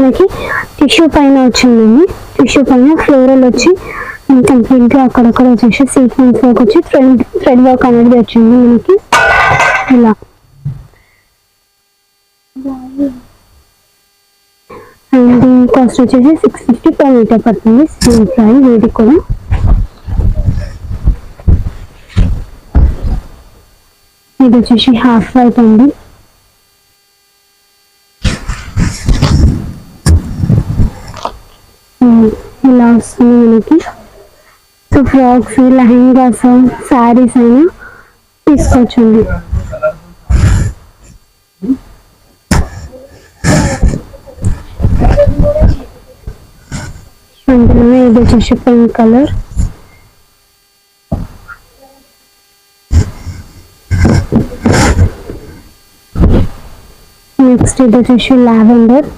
మనకి టిష్యూ పైన వచ్చిందండి. టిష్యూ పైన ఫ్లోరల్ వచ్చి కంప్లీట్ గా అక్కడక్కడ వచ్చేసి సీక్వెన్స్ వర్క్ వచ్చి థ్రెడ్ వర్క్ అనేది వచ్చింది మనకి ఇలా. అండ్ దీని కాస్ట్ వచ్చేసి 650 per మీటర్ పడుతుంది. సేమ్ ప్రైస్ వీటికి కూడా. ఇది వచ్చేసి హాఫ్ వైట్ అండి. ఇలా వస్తుంది మనకి. సో ఫ్రాక్స్, లెహంగాస్, శారీస్ అయినా తీసుకోవచ్చండి. అందులోనే ఇది వచ్చేసి పింక్ కలర్. నెక్స్ట్ ఇది వచ్చేసి లావెండర్.